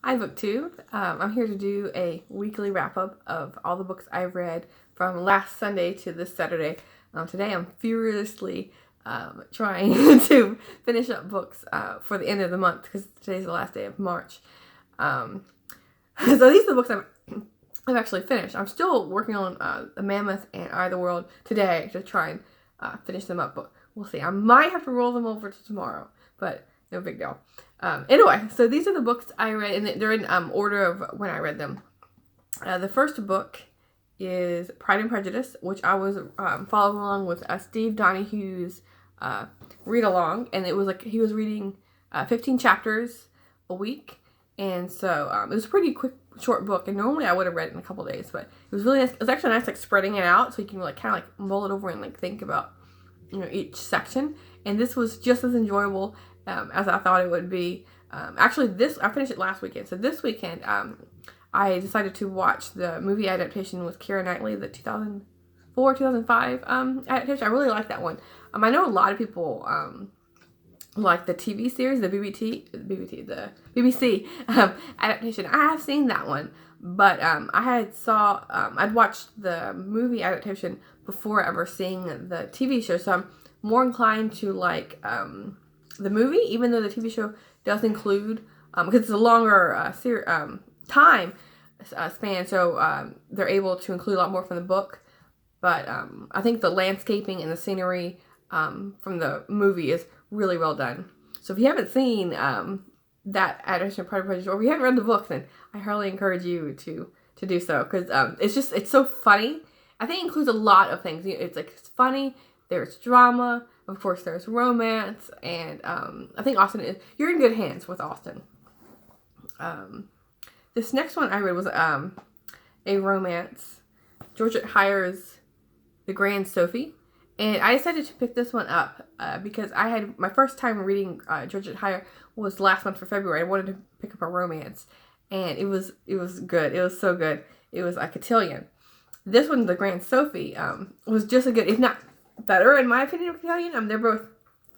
Hi, BookTube. I'm here to do a weekly wrap-up of all the books I've read from last Sunday to this Saturday. Today I'm furiously trying to finish up books for the end of the month because today's the last day of March. So these are the books I've actually finished. I'm still working on The Mammoth and Eye of the World today to try and finish them up, but we'll see. I might have to roll them over to tomorrow, but no big deal. Anyway, so these are the books I read, and they're in order of when I read them. The first book is Pride and Prejudice, which I was following along with Steve Donahue's read-along, and it was like he was reading 15 chapters a week, and so it was a pretty quick, short book, and normally I would have read it in a couple days, but it was really nice. It was actually nice, like, spreading it out, so you can, like, kind of, like, mull it over and, like, think about, you know, each section, and this was just as enjoyable as I thought it would be. Actually, I finished it last weekend, so this weekend, I decided to watch the movie adaptation with Keira Knightley, the 2004, 2005 adaptation. I really like that one. I know a lot of people like the TV series, the BBC adaptation. I have seen that one, but I'd watched the movie adaptation before ever seeing the TV show, so I'm more inclined to like the movie, even though the TV show does include, because it's a longer time span, so they're able to include a lot more from the book. But I think the landscaping and the scenery from the movie is really well done. So if you haven't seen that adaptation of Pride and Prejudice, or if you haven't read the book, then I highly encourage you to do so, because it's so funny. I think it includes a lot of things. It's like, it's funny, there's drama, of course there's romance, and I think you're in good hands with Austen. This next one I read was a romance, Georgette Heyer's The Grand Sophie, and I decided to pick this one up because I had my first time reading Georgette Heyer was last month for February. I wanted to pick up a romance, and it was good. It was so good. It was a cotillion. This one, The Grand Sophie, was just as good, if not better, in my opinion, of cotillion. They're both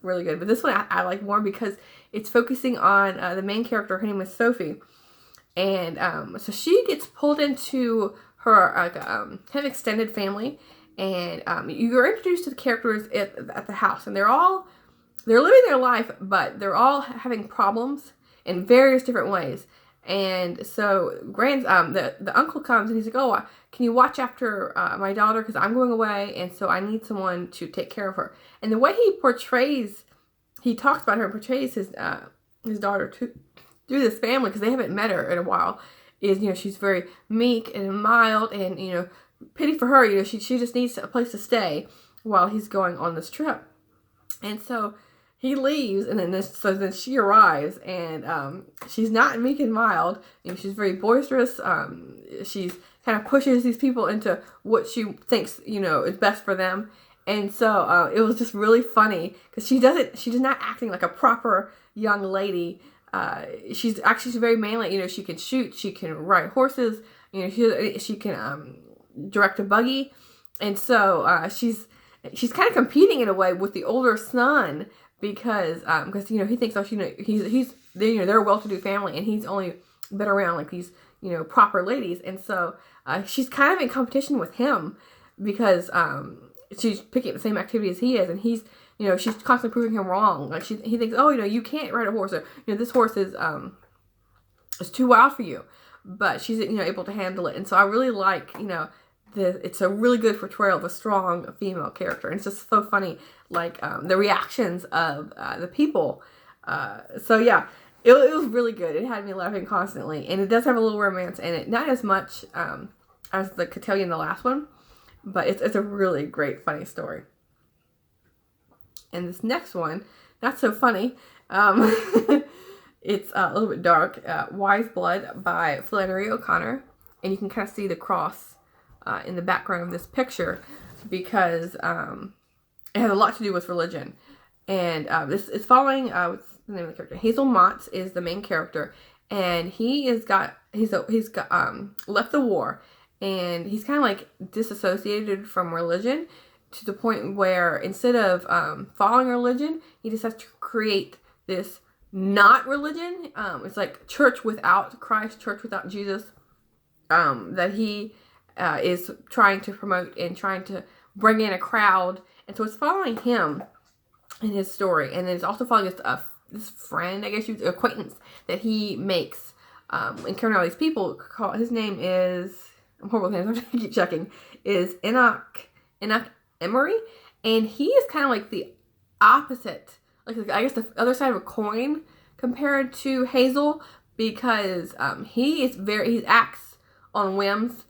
really good, but this one I like more because it's focusing on the main character. Her name is Sophie, and so she gets pulled into her kind of extended family, and you're introduced to the characters at the house, and they're living their life, but they're all having problems in various different ways. And so the uncle comes and he's like, "Oh, can you watch after my daughter, because I'm going away, and so I need someone to take care of her." And the way he talks about her and portrays his daughter through this family, because they haven't met her in a while, is, you know, she's very meek and mild, and, you know, pity for her, you know, she just needs a place to stay while he's going on this trip. And so he leaves, and then she arrives, and she's not meek and mild. You know, she's very boisterous. She's kind of pushes these people into what she thinks, you know, is best for them. And so it was just really funny, because she's not acting like a proper young lady. She's very manly. You know, she can shoot, she can ride horses. You know, she can direct a buggy, and so she's kind of competing in a way with the older son, because you know, he thinks, oh, you know, they're a well-to-do family, and he's only been around like these, you know, proper ladies, and so she's kind of in competition with him, because she's picking up the same activity as he is, and he's, you know, she's constantly proving him wrong. Like he thinks, oh, you know, you can't ride a horse, or, you know, this horse is too wild for you, but she's, you know, able to handle it. And so I really like, you know, it's a really good portrayal of a strong female character, and it's just so funny, like the reactions of the people. So yeah, it was really good. It had me laughing constantly, and it does have a little romance in it, not as much as the cotillion, the last one, but it's a really great, funny story. And this next one, not so funny. It's a little bit dark. Wise Blood by Flannery O'Connor, and you can kind of see the cross in the background of this picture, because it has a lot to do with religion. And this is following what's the name of the character? Hazel Mott is the main character, and he's got left the war, and he's kind of like disassociated from religion, to the point where instead of following religion, he decides to create this not religion. It's like church without Christ, church without Jesus, that he is trying to promote and trying to bring in a crowd. And so it's following him in his story. And then it's also following this friend, I guess, acquaintance that he makes encountering all these people. His name is, I'm horrible with names, I'm going to keep checking, is Enoch Emery. And he is kind of like the opposite, like I guess the other side of a coin compared to Hazel, because he acts on whims.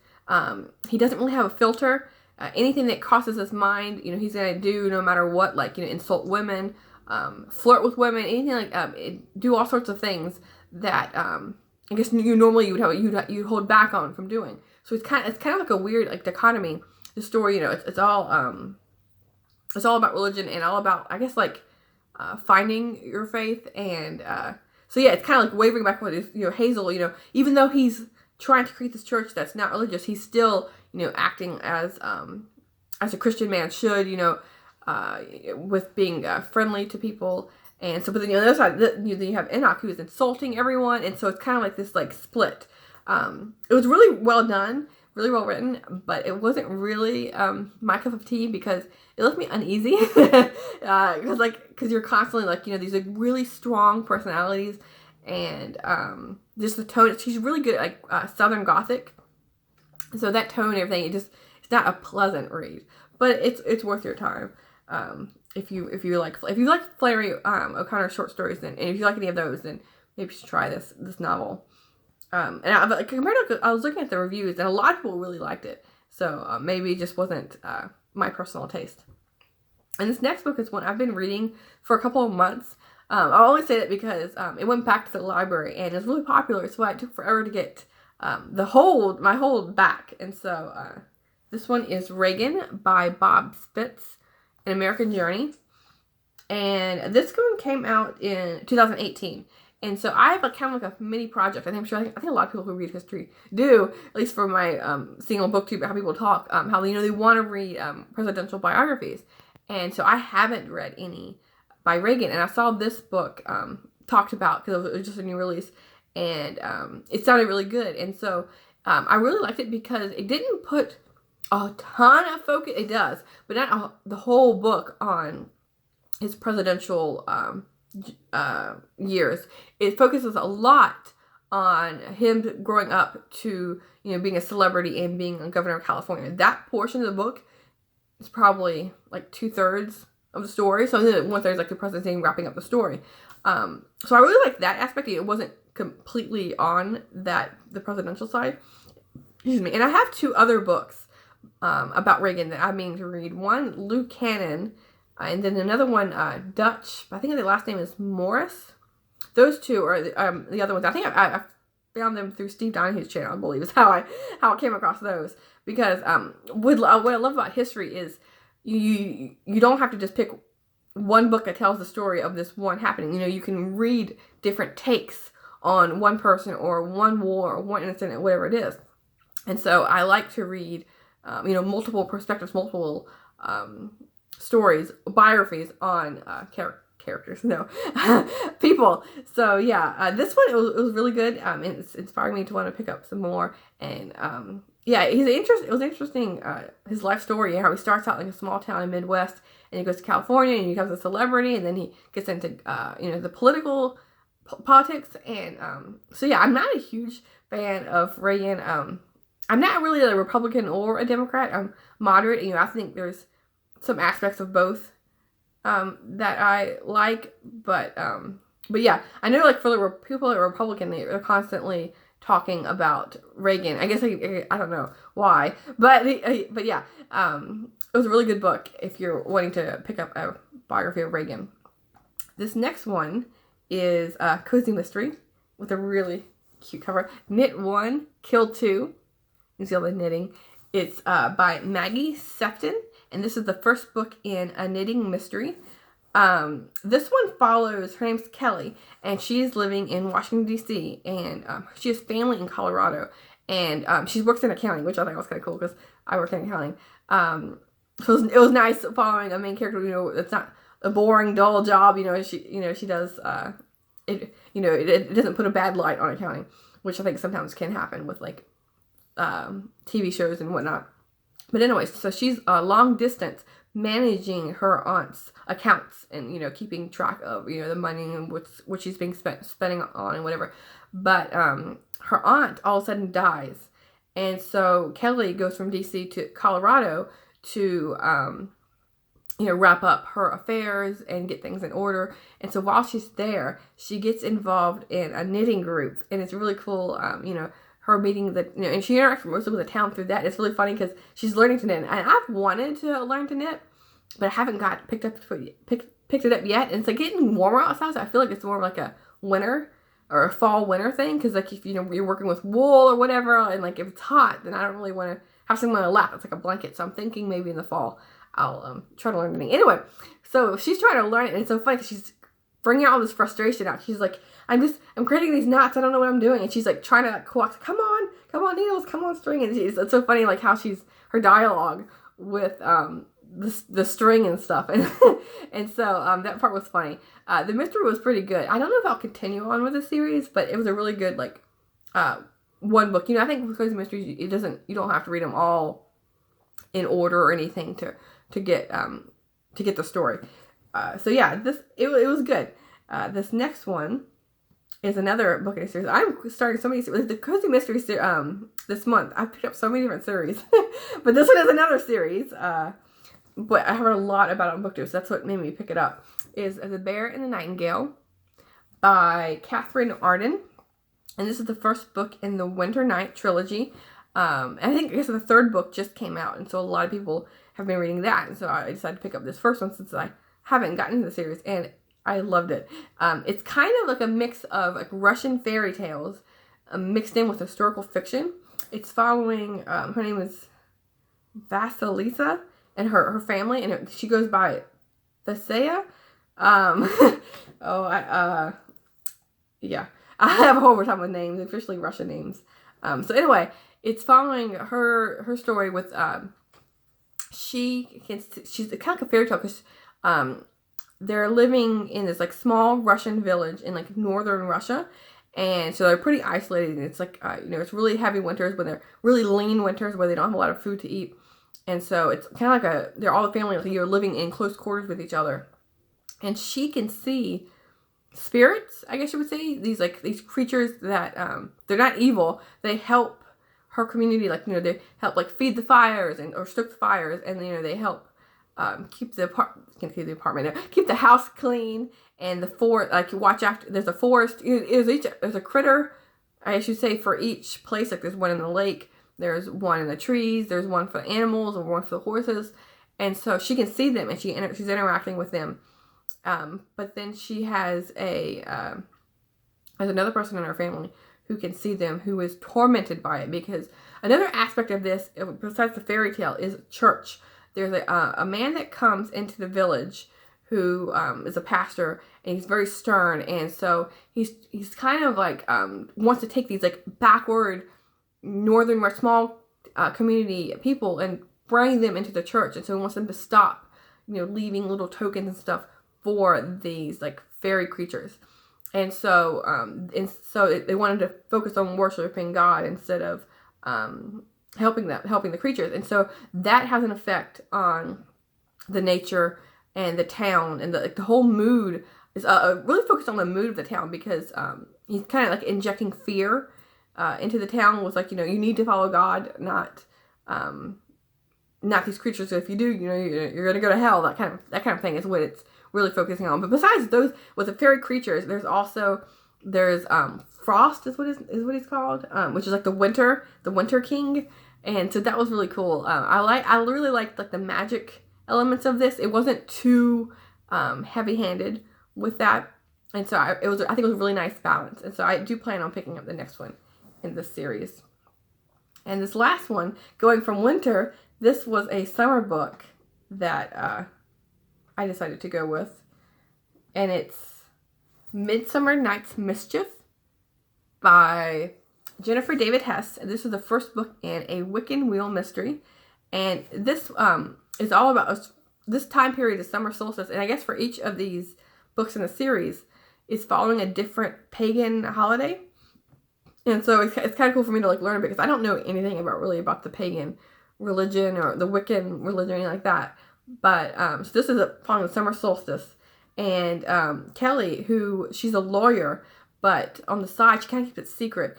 He doesn't really have a filter. Anything that crosses his mind, he's gonna do no matter what. Like, insult women, flirt with women, anything like do all sorts of things that I guess you'd hold back on from doing. So it's kind of like a weird like dichotomy. The story, it's all about religion and all about, I guess, like finding your faith. And so yeah, it's kind of like wavering back with Hazel. Even though he's trying to create this church that's not religious, he's still acting as a Christian man should. With being friendly to people. And so, but then on the other side, then you have Enoch, who is insulting everyone, and so it's kind of like this like split. It was really well done, really well written, but it wasn't really my cup of tea because it left me uneasy. Because you're constantly like these like really strong personalities, and just the tone. She's really good at like Southern Gothic, so that tone and everything. It's not a pleasant read, but it's worth your time. If you like Flannery O'Connor short stories, and if you like any of those, then maybe you should try this novel. And I was looking at the reviews, and a lot of people really liked it. So maybe it just wasn't my personal taste. And this next book is one I've been reading for a couple of months. I only say that because it went back to the library and it's really popular. So it took forever to get my hold back. And so this one is Reagan by Bob Spitz, An American Journey. And this one came out in 2018. And so I have kind of like a mini project. I think a lot of people who read history do, at least for my single booktube, how people talk, how they want to read presidential biographies. And so I haven't read any by Reagan, and I saw this book talked about because it was just a new release, and it sounded really good. And so I really liked it because it didn't put a ton of focus. It does, but not the whole book on his presidential years. It focuses a lot on him growing up to being a celebrity and being a governor of California. That portion of the book is probably like 2/3 of the story. So 1/3 is like the presidency wrapping up the story. So I really like that aspect. It wasn't completely on the presidential side. Excuse me. And I have 2 other books about Reagan that I'm meaning to read. One, Lou Cannon, and then another one, Dutch. I think the last name is Morris. Those 2 are the other ones. I think I found them through Steve Donahue's channel, I believe, is how I came across those. Because what I love about history is you don't have to just pick one book that tells the story of this one happening. You can read different takes on one person or one war or one incident, whatever it is. And so I like to read, multiple perspectives, multiple stories, biographies on characters, people. So yeah, this one, it was really good. It's inspiring me to want to pick up some more. And yeah, it was interesting, his life story, how he starts out in a small town in Midwest, and he goes to California, and he becomes a celebrity, and then he gets into, the politics, and, so yeah, I'm not a huge fan of Reagan. I'm not really a Republican or a Democrat. I'm moderate, I think there's some aspects of both, that I like, but yeah, I know, like, for the people that are Republican, they're constantly talking about Reagan. I guess I don't know why, but yeah, it was a really good book if you're wanting to pick up a biography of Reagan. This next one is a cozy mystery with a really cute cover. Knit 1, Kill 2. You see all the knitting. It's by Maggie Sefton, and this is the first book in a knitting mystery. This one follows, her name's Kelly, and she's living in Washington, D.C., and she has family in Colorado, and she works in accounting, which I thought was kind of cool because I work in accounting. So it was nice following a main character, it's not a boring, dull job, she does it doesn't put a bad light on accounting, which I think sometimes can happen with like TV shows and whatnot. But anyways, so she's long distance managing her aunt's accounts and, keeping track of, the money and what she's being spending on and whatever. But her aunt all of a sudden dies. And so Kelly goes from DC to Colorado to, wrap up her affairs and get things in order. And so while she's there, she gets involved in a knitting group. And it's really cool, her meeting and she interacts mostly with the town through that. It's really funny because she's learning to knit. And I've wanted to learn to knit, but I haven't picked it up yet. And it's like getting warmer outside, so I feel like it's more like a winter or a fall winter thing. Because like if you're working with wool or whatever, and like if it's hot, then I don't really want to have something on my lap. It's like a blanket. So I'm thinking maybe in the fall I'll try to learn knitting. Anyway, so she's trying to learn it, and it's so funny because she's bringing all this frustration out. She's like, I'm creating these knots. I don't know what I'm doing. And she's like trying to coax, come on needles, come on string. And it's so funny like how her dialogue with the string and stuff. And so that part was funny. The mystery was pretty good. I don't know if I'll continue on with the series, but it was a really good like one book. I think with Cozy Mysteries, you don't have to read them all in order or anything to get the story. So yeah, it was good. This next one is another book in a series. I'm starting so many series. The Cozy Mysteries this month. I picked up so many different series, but this one is another series. But I heard a lot about it on BookTube, so that's what made me pick it up. Is The Bear and the Nightingale by Catherine Arden, and this is the first book in the Winter Night trilogy. I guess the third book just came out, and so a lot of people have been reading that, and so I decided to pick up this first one since I haven't gotten into the series, and I loved it. It's kind of like a mix of like Russian fairy tales mixed in with historical fiction. It's following, her name is Vasilisa and her family, and she goes by Thesea. Yeah, I have a whole time with names, officially Russian names. So anyway, it's following her story with, she's kind of like a fairy tale because, they're living in this like small Russian village in like northern Russia, and so they're pretty isolated. And it's like it's really heavy winters, but they're really lean winters where they don't have a lot of food to eat, and so it's kind of like they're all the family like you're living in close quarters with each other, and she can see spirits, I guess you would say, these creatures that they're not evil. They help her community, like they help like feed the fires or stoke the fires, and they help. Keep the house clean, and the forest, like watch after, there's a forest, there's a critter, I should say, for each place. Like there's one in the lake, there's one in the trees, there's one for the animals, or one for the horses, and so she can see them, and she's interacting with them. But then she has has another person in her family who can see them, who is tormented by it, because another aspect of this, besides the fairy tale, is church. There's a man that comes into the village who is a pastor, and he's very stern, and so he's kind of like wants to take these like backward northern or small community people and bring them into the church, and so he wants them to stop leaving little tokens and stuff for these like fairy creatures, and so they wanted to focus on worshiping God instead of helping the creatures. And so that has an effect on the nature and the town, and the whole mood is really focused on the mood of the town, because he's kind of like injecting fear into the town with like, you need to follow God, not these creatures. So if you do, you're going to go to hell. That kind of thing is what it's really focusing on. But besides those, with the fairy creatures, there's Frost is what he's called, which is like the winter king. And so that was really cool. I really liked like the magic elements of this. It wasn't too heavy-handed with that, and so I think it was a really nice balance. And so I do plan on picking up the next one in this series. And this last one, going from winter, this was a summer book that I decided to go with, and it's Midsummer Night's Mischief by Jennifer David Hess. This is the first book in a Wiccan Wheel mystery, and this is all about this time period of summer solstice. And I guess for each of these books in the series, is following a different pagan holiday. And so it's kind of cool for me to like learn a bit, because I don't know anything about the pagan religion or the Wiccan religion or anything like that. But so this is following the summer solstice. And Kelly, she's a lawyer, but on the side, she kind of keeps it secret.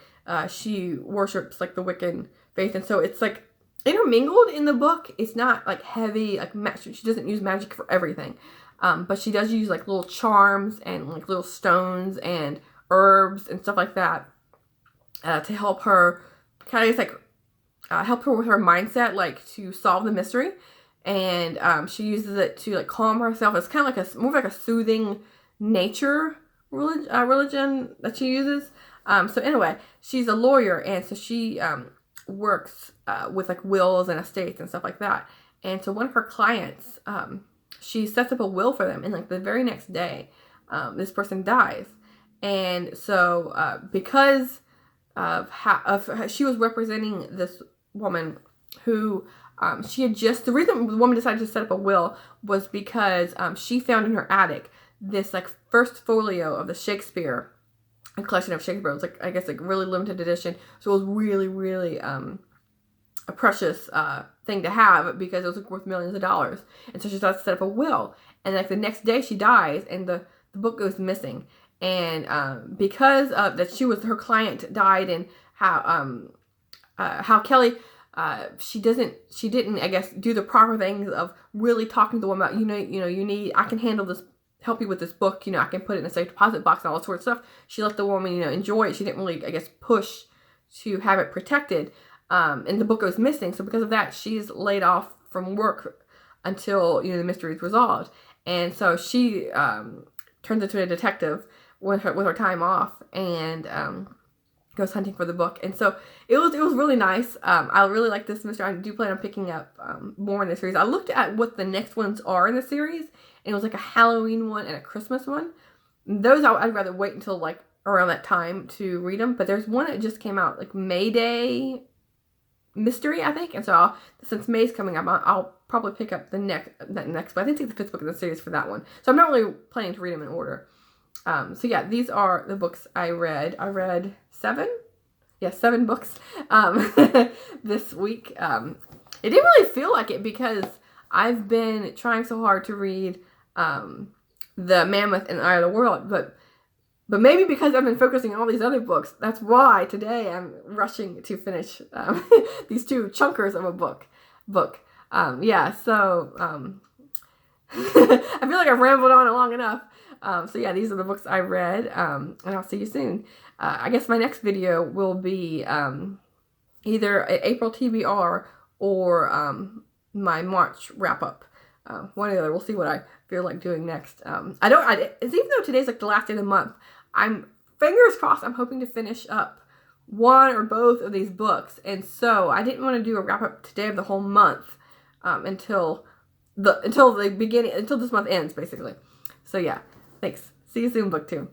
She worships like the Wiccan faith. And so it's like intermingled in the book. It's not like heavy, like she doesn't use magic for everything. But she does use like little charms and like little stones and herbs and stuff like that to help her kind of just like help her with her mindset, like to solve the mystery. And she uses it to like calm herself. It's kind of like more like a soothing nature religion that she uses. So anyway, she's a lawyer, and so she works with like wills and estates and stuff like that. And so one of her clients, she sets up a will for them, and like the very next day, this person dies. And so because of she was representing this woman who the reason the woman decided to set up a will was because she found in her attic this like first folio of the Shakespeare, a collection of Shakespeare. It was like, I guess, like really limited edition. So it was really, really a precious thing to have, because it was like worth millions of dollars. And so she starts to set up a will. And like the next day she dies, and the book goes missing. And because of that, her client died, and how Kelly, she didn't, I guess, do the proper things of really talking to the woman about, I can handle this, help you with this book, I can put it in a safe deposit box and all that sort of stuff. She let the woman, enjoy it. She didn't really, I guess, push to have it protected. And the book goes missing. So because of that, she's laid off from work until, the mystery is resolved. And so she turns into a detective with her time off, and goes hunting for the book. And so it was really nice. I really like this mystery. I do plan on picking up more in the series. I looked at what the next ones are in the series, and it was like a Halloween one and a Christmas one. Those I'd rather wait until like around that time to read them. But there's one that just came out, like May Day mystery, I think. And so since May's coming up, I'll probably pick up the next. But I think it's the 5th book in the series for that one. So I'm not really planning to read them in order. So yeah, these are the books I read. I read 7 books this week. It didn't really feel like it, because I've been trying so hard to read The Mammoth and Eye of the World, but maybe because I've been focusing on all these other books, that's why today I'm rushing to finish these 2 chunkers of a book. So I feel like I've rambled on long enough. So yeah, these are the books I read, and I'll see you soon. I guess my next video will be either an April TBR or my March wrap-up. One or the other. We'll see what I feel like doing next. Even though today's like the last day of the month, I'm, fingers crossed, I'm hoping to finish up one or both of these books. And so I didn't want to do a wrap-up today of the whole month until this month ends, basically. So yeah, thanks. See you soon, book 2.